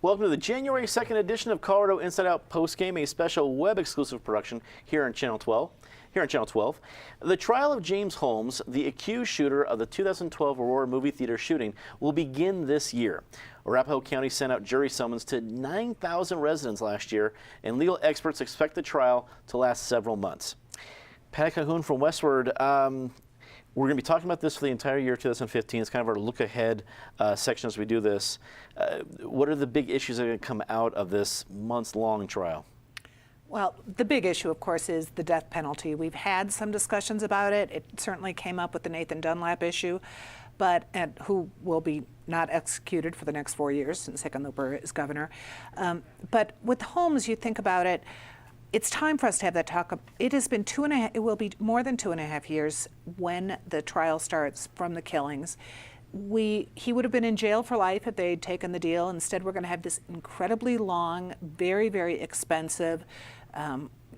Welcome to the January 2nd edition of Colorado Inside Out Postgame, a special web-exclusive production here on Channel 12. The trial of James Holmes, the accused shooter of the 2012 Aurora movie theater shooting, will begin this year. Arapahoe County sent out jury summons to 9,000 residents last year, and legal experts expect the trial to last several months. Patty Cahoon from Westward. We're going to be talking about this for the entire year 2015. It's kind of our look ahead section as we do this. What are the big issues that are going to come out of this months-long trial? Well, the big issue, of course, is the death penalty. We've had some discussions about it. It certainly came up with the Nathan Dunlap issue, who will be not executed for the next 4 years since Hickenlooper is governor. But with Holmes, you think about it, it's time for us to have that talk. It has been it will be more than 2.5 years when the trial starts from the killings. He would have been in jail for life if they'd taken the deal. Instead, we're going to have this incredibly long, very, very expensive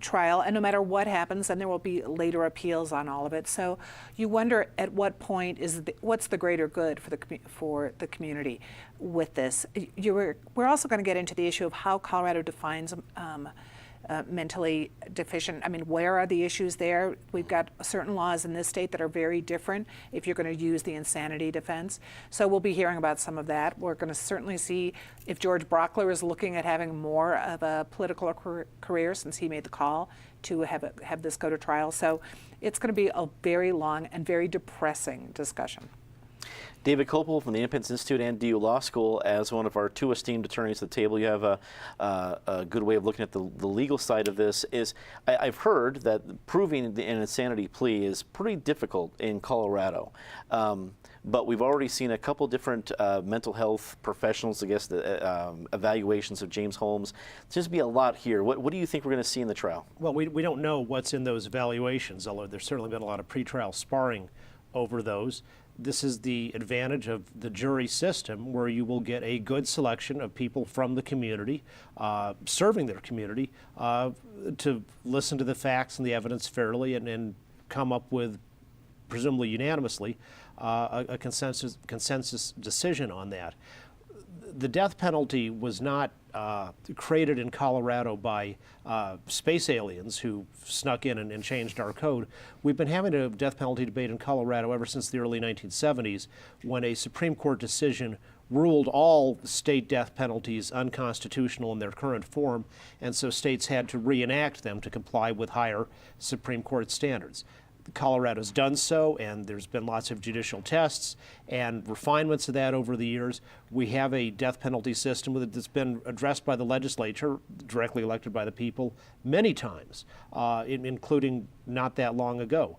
trial. And no matter what happens, then there will be later appeals on all of it. So you wonder at what point what's the greater good for the community with this. We're also going to get into the issue of how Colorado defines mentally deficient. I mean, where are the issues there? We've got certain laws in this state that are very different if you're going to use the insanity defense. So we'll be hearing about some of that. We're going to certainly see if George Brockler is looking at having more of a political career since he made the call to have this go to trial. So it's going to be a very long and very depressing discussion. David Copel from the Independence Institute and DU Law School, as one of our two esteemed attorneys at the table, you have a good way of looking at the legal side of this. I've heard that proving an insanity plea is pretty difficult in Colorado, but we've already seen a couple different mental health professionals, I guess, the evaluations of James Holmes. There seems to be a lot here. What do you think we're going to see in the trial? Well, we don't know what's in those evaluations, although there's certainly been a lot of pretrial sparring over those. This is the advantage of the jury system, where you will get a good selection of people from the community, serving their community, to listen to the facts and the evidence fairly and come up with, presumably unanimously, a consensus decision on that. The death penalty was not created in Colorado by space aliens who snuck in and changed our code. We've been having a death penalty debate in Colorado ever since the early 1970s, when a Supreme Court decision ruled all state death penalties unconstitutional in their current form, and so states had to reenact them to comply with higher Supreme Court standards. Colorado's done so, and there's been lots of judicial tests and refinements of that over the years. We have a death penalty system that's been addressed by the legislature, directly elected by the people, many times, including not that long ago.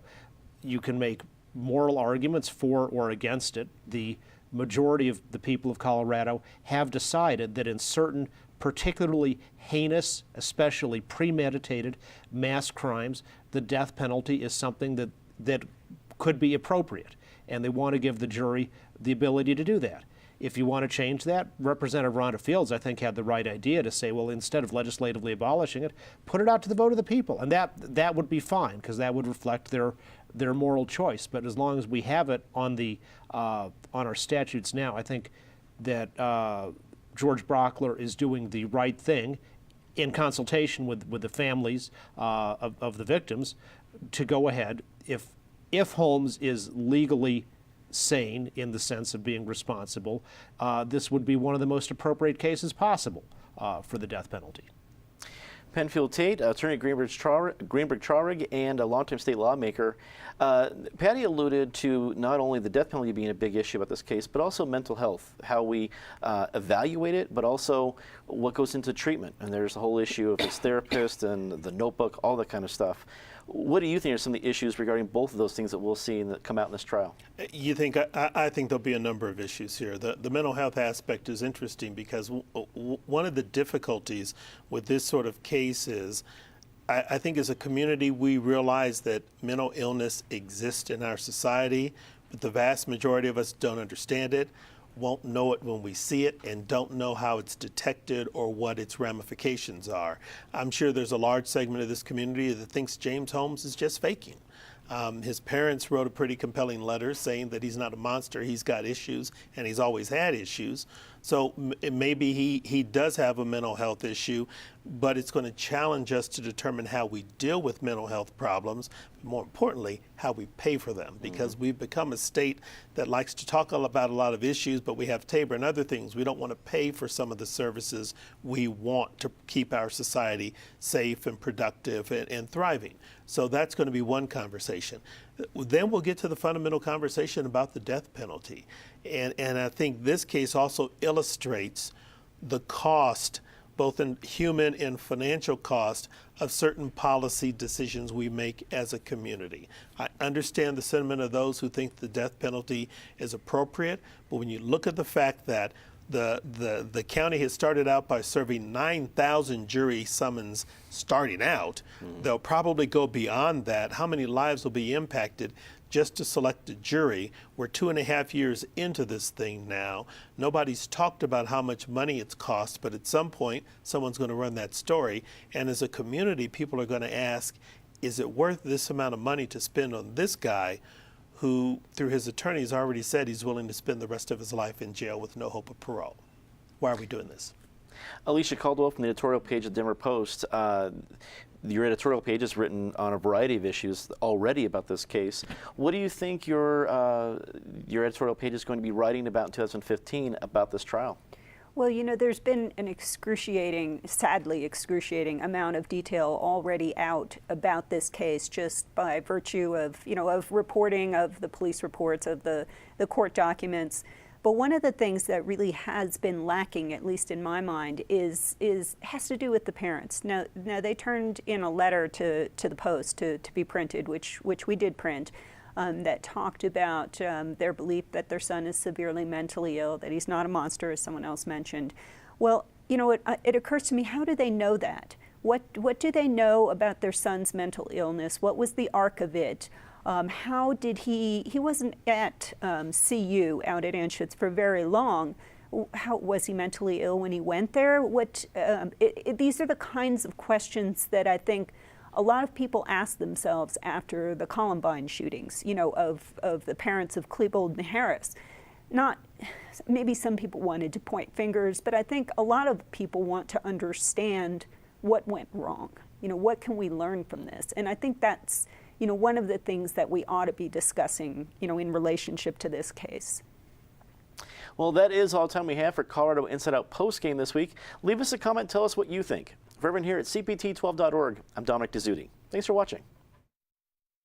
You can make moral arguments for or against it. The majority of the people of Colorado have decided that in certain particularly heinous, especially premeditated mass crimes, the death penalty is something that could be appropriate, and they want to give the jury the ability to do that. If you want to change that, Representative Rhonda Fields, I think, had the right idea to say, well, instead of legislatively abolishing it, put it out to the vote of the people, and that would be fine, because that would reflect their moral choice. But as long as we have it on our statutes now, I think that George Brockler is doing the right thing in consultation with the families of the victims to go ahead. If Holmes is legally sane in the sense of being responsible, this would be one of the most appropriate cases possible for the death penalty. Penfield Tate, attorney at Greenberg-Traurig, and a longtime state lawmaker. Patty alluded to not only the death penalty being a big issue about this case, but also mental health, how we evaluate it, but also what goes into treatment. And there's the whole issue of his therapist and the notebook, all that kind of stuff. What do you think are some of the issues regarding both of those things that we'll see that come out in this trial? You think I think there'll be a number of issues here. The mental health aspect is interesting because one of the difficulties with this sort of case is I think as a community we realize that mental illness exists in our society, but the vast majority of us don't understand it, won't know it when we see it, and don't know how it's detected or what its ramifications are. I'm sure there's a large segment of this community that thinks James Holmes is just faking. His parents wrote a pretty compelling letter saying that he's not a monster, he's got issues, and he's always had issues. So maybe he does have a mental health issue, but it's going to challenge us to determine how we deal with mental health problems, more importantly, how we pay for them, because we've become a state that likes to talk about a lot of issues, but we have Tabor and other things. We don't want to pay for some of the services we want to keep our society safe and productive and thriving. So that's going to be one conversation. Then we'll get to the fundamental conversation about the death penalty. And I think this case also illustrates the cost, both in human and financial cost, of certain policy decisions we make as a community. I understand the sentiment of those who think the death penalty is appropriate, but when you look at the fact that the county has started out by serving 9,000 jury summons starting out, they'll probably go beyond that. How many lives will be impacted just to select a jury? We're 2.5 years into this thing now. Nobody's talked about how much money it's cost, but at some point, someone's going to run that story. And as a community, people are going to ask, is it worth this amount of money to spend on this guy who, through his attorneys, already said he's willing to spend the rest of his life in jail with no hope of parole? Why are we doing this? Alicia Caldwell from the editorial page of Denver Post. Your editorial page is written on a variety of issues already about this case. What do you think your editorial page is going to be writing about in 2015 about this trial? Well, you know, there's been an sadly excruciating amount of detail already out about this case just by virtue of, of reporting, of the police reports, of the court documents. But one of the things that really has been lacking, at least in my mind, has to do with the parents. Now they turned in a letter to the Post to be printed, which we did print, that talked about their belief that their son is severely mentally ill, that he's not a monster, as someone else mentioned. Well, it occurs to me, how do they know that? What do they know about their son's mental illness? What was the arc of it? How did he wasn't at CU out at Anschutz for very long. How was he mentally ill when he went there? These are the kinds of questions that I think a lot of people ask themselves after the Columbine shootings, of the parents of Klebold and Harris. Maybe some people wanted to point fingers, but I think a lot of people want to understand what went wrong. What can we learn from this? And I think that's, one of the things that we ought to be discussing, in relationship to this case. Well, that is all the time we have for Colorado Inside Out postgame this week. Leave us a comment, tell us what you think. For everyone here at CPT12.org, I'm Dominic Dezzutti. Thanks for watching.